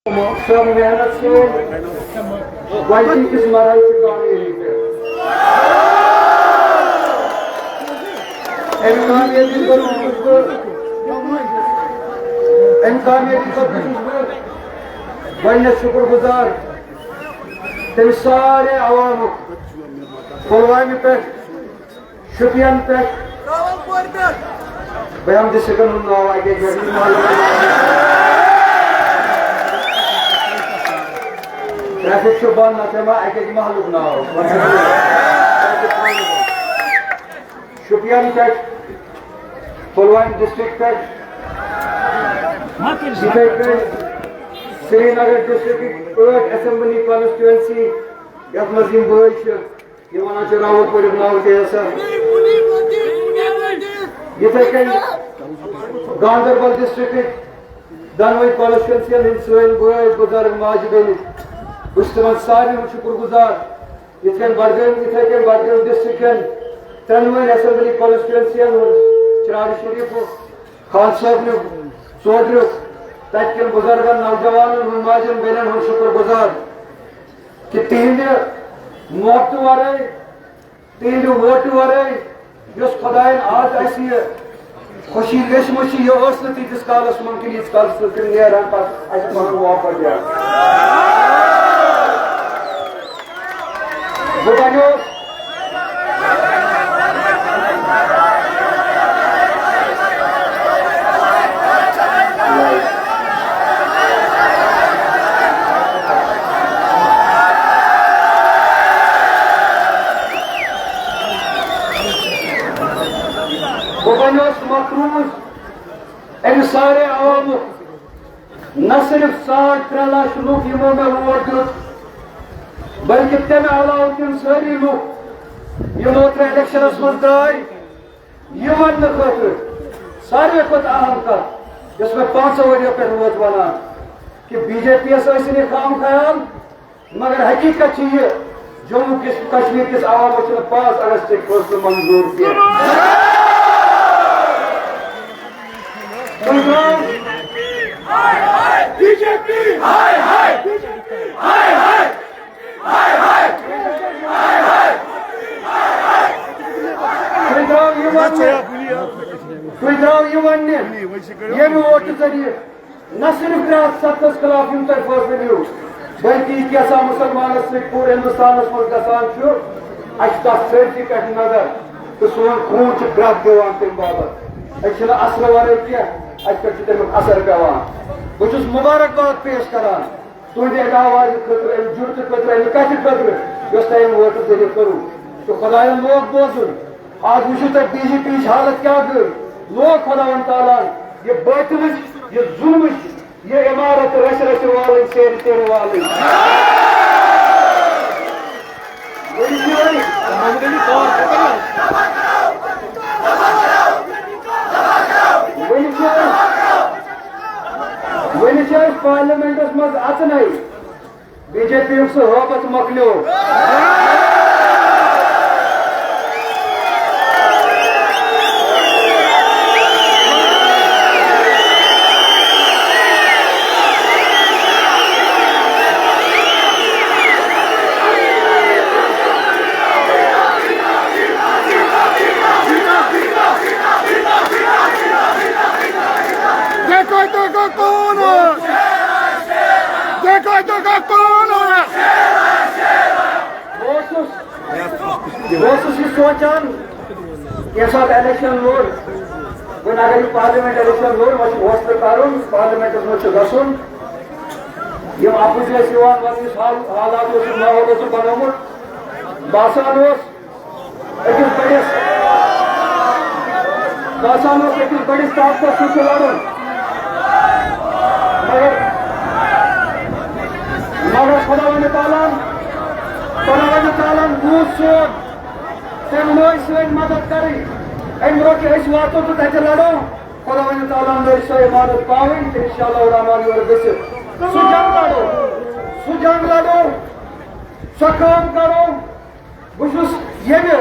سب محنت سے گوجی کس مرحلے کی کامیابی پہ کامیابی پر گوجہ شکر گزار تم سارے عوام پلوامہ پہ شپین پہ بیان ڈسٹرکن ہند ناو اکہ ٹریفک بند نہ اکہ محلک ناو شپین پہ پلوامہ ڈسٹرکٹ پہ سری نگر ڈسٹرکٹ 8 اسمبلی کانسٹیچوئنسی یتھ مز یم بھائی راوت پور ناو تحصہ یتھے کن گاندربل ڈسٹرکٹ دنوئی کانسٹیچوئنسی ہند سن بھائی بزرگ ماجد علی بہت تمن سارے شکر گزار یتھ کن Budgam district ترنوئی assembly constituency Cherat شریف خان صاحب سودر تت کن بزرگن نوجوانن ماجن بینن ہند شکر گزار کہ تہند محبت ورائے تہند ووٹ ورائے اس خدائن آج اسی خوشی لیچمچ یہ تیتس کالس ممکن یت کالس نیران پہ اہم واپس دیا بنوس مقروض ام سارے عوام نہ صرف 3.5 لاکھ لوگ یمو میں ووٹ دیت بلکہ تمہ علاوہ تم ساری لوگ یم اوترے الیکشنس من درائے یہ ون خاطر ساروی کھت اہم کت یس میں 5 ؤریو پہ ونان کہ بی جے پی یس یہ خام خیال مگر حقیقت یہ جموں کشمیر کس عوامس 5 اگست فیصلہ منظور کیا یہ ووٹ ذریعہ نہ صرف 370 خلاف یم تہ فیصلہ نیو بلکہ یہ کیسا مسلمانس سی پورے ہندوستانس مز گژھان اچھ تس سرسی پہ نظر تو سون خون گرد دِوان تمہ باپت اچھا اثر ورائے کی اتھ پہ تمیک اثر پیوان بہت مبارکباد پیش کران تہندِ آواز خاطر ام جرت خاطر ام کتھ خاطر یس تہ ووٹ ذریعہ کرو تو خداین لوگ بوزن آج وچھو تہ بی جے پی حالت کیا گئی لوگ خدا تعالیٰ یہ باطلچ یہ ظلمچ یہ عمارت رش والن سیر تیر والن ون پارلیمنٹس مز اچن بی جے پی سہ حوبت مکلیو سوچان یہ سات الیکشن لوڑ ون اگر پارلیمنٹ الیکشن لوڑ حوصلہ کرن پارلیمنٹس مجھ گھن یم اپز ونس حالات ماحول بنومت باسان أکس بڑس طاقتس ستھ لڑن مگر خدا تعالیٰ بوز سون تم لوگ سن مدد کریں ام برو کہ واتو تو تتہ لڑو خدا تعالیٰ لوگ سو عمارت پاؤن تو انشاءاللہ الرحمن یور گھت سہ جنگ لڑو سہ کام کرو بہت یہ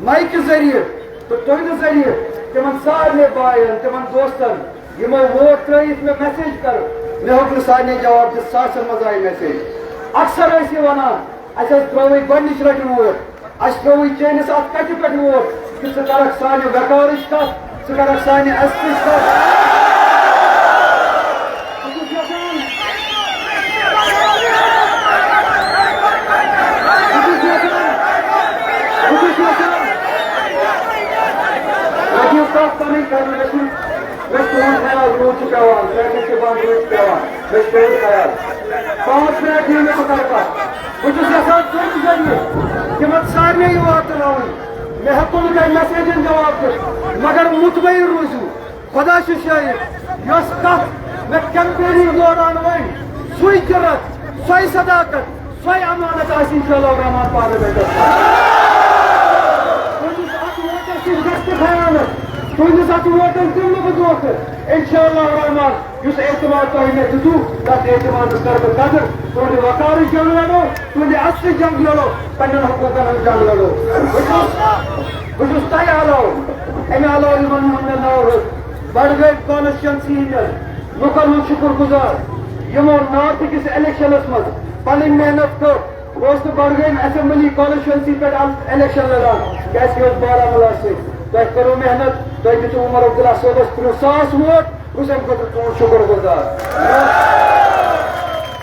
مائکہ ذریعہ تو تہند ذریعہ تمن سارے بائن تمن دوستن یمو ووٹ ترائیت میں میسیج کرو مے ہوں سارے جواب دس ساسن مز آئی میسیج اکثر یہ ونان اچھا تروی گۄڈنِچ لٹہِ ووٹ اَسہِ تروی چٲنِس اتھ کتہِ پٮ۪ٹھ ووٹ کہ ژٕ کرکھ سانہِ وقارٕچ کتھ ژٕ کرکھ سانہِ عزتٕچ کتھ پنٕنۍ کرنہٕ مےٚ چھُ تُہُنٛد خیال روٗد چھُ پیٚوان ٹریفِک چھِ بنٛد روٗد چھُ پیٚوان مےٚ چھُ تُہُنٛد خیال 5 منٹ دِیِو مےٚ بہٕ کرٕ کتھ بہٕ چھُس یژھان ژوٚرِ ذٔریعہٕ تِمن سارنٕے یہِ واتناوُن مےٚ ہٮ۪کو نہٕ تۄہہِ میسیجن جواب دِتھ مگر مطمعین روٗزِو خۄدا چھُ شٲہِد یۄس کتھ مےٚ کیمپینِنگ دوران ؤنۍ سُے جُرت سۄے صداقت سۄے امانت آسہِ انشاءاللہ الرحمان پارلِمنٹس منٛز خیانت تُہنٛدِس اتھ ووٹن دِمہٕ بہٕ دھوکہٕ انشاءاللہ الرحمان یُس اعتماد تۄہہِ مےٚ دِتوٕ تتھ اعتمادس کرٕ بہٕ قدر تُہنٛدِ وقارٕچ جنگ لڑو تُہنٛدِ عزتٕچ جنگ لڑو پننٮ۪ن حقوٗقن ہٕنٛز جنگ لڑو بہٕ چھُس تۄہہِ علاوٕ امہِ علاوٕ یِمن ہُنٛد مےٚ ناو ہیوٚت بڈگٲمۍ کانسٹچوینسی ہٕنٛدٮ۪ن لُکن ہُنٛد شُکر گُزار یِمو نارتھ کِس الیکشنس منٛز پنٕنۍ محنت کٔر بہٕ اوسُس نہٕ بڈگٲمۍ اسمبلی کانسٹچوینسی پٮ۪ٹھ الیکشن لڑان کیازِ کہِ اوس بارہمولہ سۭتۍ تۄہہِ کٔرٕو محنت تۄہہِ دِژوٕ عمر عبداللہ صٲبس 30,000 ووٹ بہٕ چھُس امہِ خٲطرٕ تُہُنٛد شُکر گُزار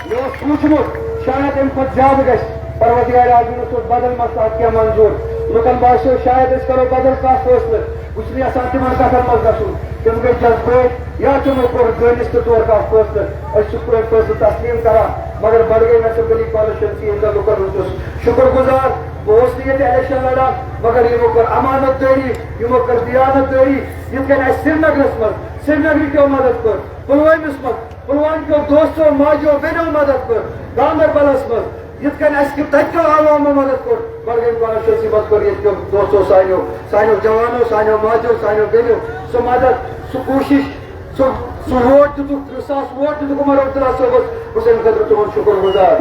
مےٚ اوس سوٗنٛچمُت شاید امہِ کھۄتہٕ زیادٕ گژھِ پروردگار عالمیٖنس اوس بدل مسلہٕ کینٛہہ منظوٗر لُکن باسیو شاید أسۍ کرو بدل کانٛہہ فٲصلہٕ بہٕ چھُس نہٕ یژھان تِمن کتھن منٛز گژھُن تِم گٔے جذبٲتۍ یا تِمو کوٚر دٲنِس تہٕ طور کانٛہہ فٲصلہٕ أسۍ چھِ پرٛٲنۍ فٲصلہٕ تسلیٖم کران مگر بڈگٲمۍ اسمبلی کانسٹچوینسی ہٕنٛدٮ۪ن لُکن ہُنٛد چھُس شُکر گُزار بہٕ اوسُس نہٕ ییٚتہِ الیکشن لڑان مگر یِمو کٔر امانت دٲری یِمو کٔر دیانت دٲری یِتھ کٔنۍ اَسہِ سرینگرس منٛز سرینگرٕکیو مدد کٔر پُلوٲمِس منٛز پُلوامکیو دوستو ماجیو بیٚنیو مدد کٔر گاندربلس منٛز یِتھ کٔنۍ اَسہِ تَتہِ کیو عوامو مدد کوٚر بڈگٲمۍ کانسٹچوینسی منٛز کوٚر ییٚتہِ کیو دوستو سانیو جوانو سانیو ماجیو سانیو بیٚنیو سُہ مدد سُہ کوٗشش سُہ ووٹ دِتُکھ 30,000 ووٹ دِتُکھ عمر عبداللہ صٲبس بہٕ چھُس اَمہِ خٲطرٕ تُہُنٛد شُکر گُزار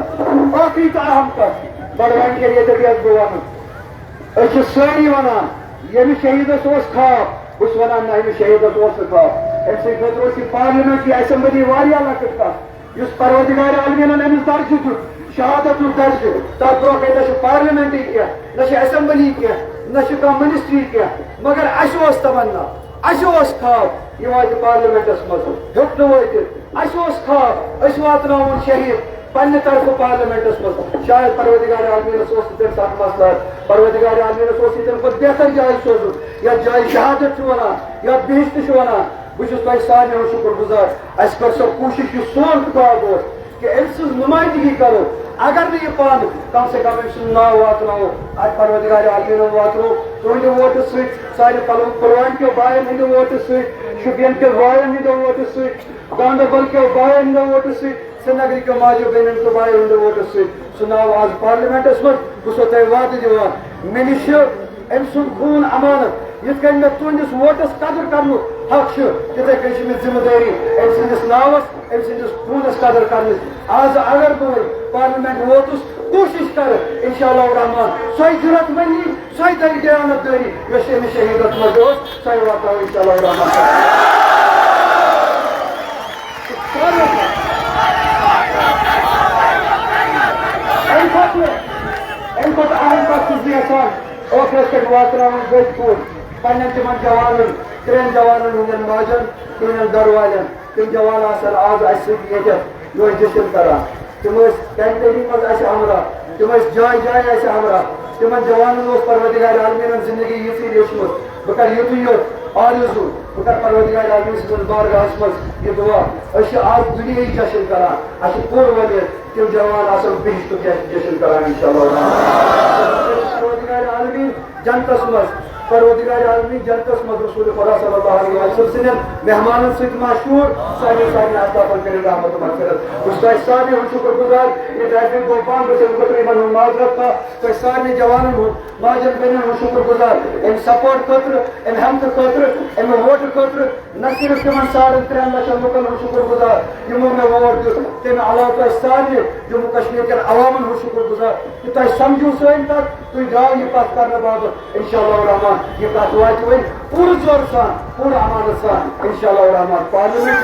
ٲخری تہٕ اہم کتھ بڈگامہِ کٮ۪ن ییٚتٮ۪تھ یژھٕ بہٕ وَنُن أسۍ چھِ سٲری وَنان ییٚمِس شہیٖدس اوس خواب بہٕ چھُس وَنان نہ أمِس شہیٖدس اوس نہٕ خواب أمۍ سٕنٛدِ خٲطرٕ اوس یہِ پارلِمنٹ یہِ اسمبلی واریاہ لۄکٕٹ کتھ یُس پروردگار عالمیٖنن أمِس درجہٕ دیُت شہادتُک درجہٕ تتھ برونٛہہ کَنہِ نہ چھُ پارلِمنٹٕے کینٛہہ نہ چھِ اسمبلی کینٛہہ نہ چھِ کانٛہہ منسٹری کینٛہہ مگر اَسہِ اوس تمنا اَسہِ اوس خواب یہِ واتہِ پارلِمنٹس منٛز ہیوٚک نہٕ وٲتِتھ اَسہِ اوس خواب أسۍ واتناوون شہیٖد پننہِ طرفہٕ پارلِمنٹس منٛز شاید پروردگار عالمیٖنس اوس نہٕ تَمہِ ساتہٕ مسلہٕ پروردگار عالمیٖنس اوس یہِ تَمہِ کھۄتہٕ بہتر جایہِ سوزُن یتھ جایہِ شہادت چھُ ونان یتھ بہشت چھُ ونان بہٕ چھُس تۄہہِ سارنٕے ہُنٛد شُکر گُزار اَسہِ کٔر سۄ کوٗشش یُس سون خواب اوس کہ أمۍ سٕنٛز نُمٲیندگی کرو اگر نہٕ یہِ پانہٕ کم سے کم أمۍ سُنٛد ناو واتناوو اَتہِ پروردگار عالمیٖنن واتنو تُہنٛدِ ووٹہٕ سۭتۍ سانہِ پُلوامہِ کیو بایَن ہٕنٛدِ ووٹہٕ سۭتۍ شُپین کٮ۪و بایَن ہٕنٛدیو ووٹہٕ سۭتۍ گاندربل کٮ۪و بایَن ہٕنٛدیو ووٹہٕ سۭتۍ سرینگرٕکیو ماجیو بیٚنٮ۪ن تہٕ بایَن ہٕنٛدیو ووٹہٕ سۭتۍ سُہ ناو آز پارلِمنٹس منٛز بہٕ چھُسو تۄہہِ وعدٕ دِوان مےٚ نِش چھُ أمۍ سُنٛد خوٗن امانت یِتھ کٔنۍ مےٚ تُہنٛدِس ووٹس قدر کرنُک حق چھُ تِتھَے کٔنۍ چھِ مےٚ ذِمہٕ دٲری أمۍ سٕنٛدِس ناوس أمۍ سٕنٛدِس خوٗنس قدر کرنٕچ آز اگر بہٕ وۄنۍ پارلِمنٹ ووتُس کوٗشش کرٕ انشاءاللہ الرحمان سۄے جُرت منی سۄے دیانت دٲری یۄس أمِس شہیٖدس منٛز ٲس سۄے واتناوو انشاءاللہ الرحمان امہِ کھۄتہٕ اہم کتھ چھُس بہٕ یژھان ٲخرس پٮ۪ٹھ واتناوٕنۍ گٔژھۍ پوٗرٕ پننٮ۪ن تِمن جوانن 3 جوانن ہٕنٛدٮ۪ن ماجن تِہنٛدٮ۪ن گرٕ والٮ۪ن تِم جوان آسن آز اَسہِ سۭتۍ ییٚتٮ۪تھ یِہوے جشن کران تِم ٲسۍ کینٹینی منٛز اَسہِ ہمراہ تِم ٲسۍ جایہِ جایہِ اَسہِ ہمراہ تِمن جوانن اوس پروردگار عالمیٖنن زندگی یِژھٕے لیچھمٕژ بہٕ کرٕ یُتُے یوت آرزوٗ بہٕ کرٕ پروردگار عالمیٖن سٕنٛدِس بارگاہس منٛز یہِ دُعا أسۍ چھِ آز دُنیاہٕچ جشن کران اَسہِ چھُ پوٗرٕ ؤلِتھ تِم جوان آسن بہشتُک جشن کران انشاءاللہ پروردگار عالمیٖن جنتس منٛز پروردگار عالمیٖن جنتس منٛز رسول خدا صلی اللہ علیہ وسلم سٕنٛدٮ۪ن مہمانن سۭتۍ مشہوٗر سانٮ۪ن اطرافن کٔرِو رحمت و مغفرت بہٕ چھُس تۄہہِ سارنٕے ہُنٛد شُکر گُزار یہِ ٹریفِک گوٚو بنٛد بہٕ چھُس اَمہِ خٲطرٕ یِمن ہُنٛد معذرت خواہ تۄہہِ سارنٕے جوانن ہُنٛد ماجن بیٚنٮ۪ن ہُنٛد شُکر گُزار اَمہِ سپورٹ خٲطرٕ اَمہِ ہمتہٕ خٲطرٕ اَمہِ ووٹہٕ خٲطرٕ نہ صرف تِمن 3.5 لچھن لُکن ہُنٛد شُکر گُزار یِمو مےٚ ووٹ دیُت تَمہِ علاوٕ تۄہہِ سارنٕے جموں کشمیٖر کٮ۪ن عوامن ہُنٛد شُکر گُزار کہِ تۄہہِ سمجھو سٲنۍ کتھ تُہۍ درٛاو یہِ کتھ کرنہٕ باپتھ انشاءاللہ الرحمان یہِ کتھ واتہِ وۄنۍ پوٗرٕ زورٕ سان پوٗرٕ امانت سان انشاءاللہ الرحمان پارلِمنٹ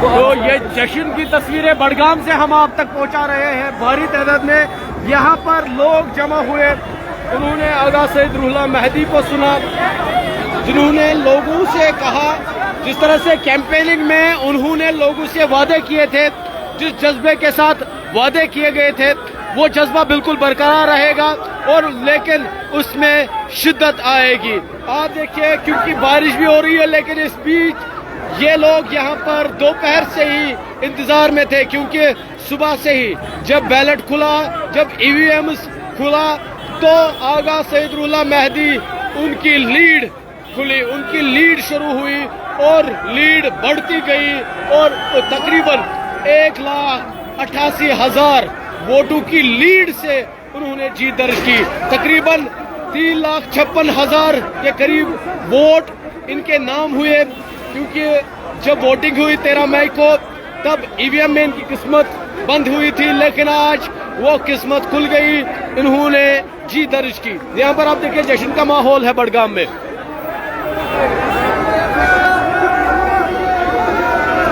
تو یہ جشن کی تصویریں بڑگام سے ہم آپ تک پہنچا رہے ہیں. بھاری تعداد میں یہاں پر لوگ جمع ہوئے. انہوں نے آغا سید روح اللہ مہدی کو سنا, جنہوں نے لوگوں سے کہا, جس طرح سے کیمپیننگ میں انہوں نے لوگوں سے وعدے کیے تھے, جس جذبے کے ساتھ وعدے کیے گئے تھے وہ جذبہ بالکل برقرار رہے گا, اور لیکن اس میں شدت آئے گی. آپ دیکھیے کیونکہ بارش بھی ہو رہی ہے, لیکن اس بیچ یہ لوگ یہاں پر دوپہر سے ہی انتظار میں تھے, کیونکہ صبح سے ہی جب بیلٹ کھلا, جب ای وی ایمز کھلا, تو آغا سید روح اللہ مہدی ان کی لیڈ کھلی, ان کی لیڈ شروع ہوئی اور لیڈ بڑھتی گئی, اور تقریباً 1,88,000 ووٹوں کی لیڈ سے انہوں نے جیت درج کی. تقریباً 3,56,000 کے قریب ووٹ ان کے نام ہوئے, کیونکہ جب ووٹنگ ہوئی 13 مئی کو تب ای وی ایم میں ان کی قسمت بند ہوئی تھی, لیکن آج وہ قسمت کھل گئی, انہوں نے جیت درج کی. یہاں پر آپ دیکھیں جشن کا ماحول ہے بڑگام میں.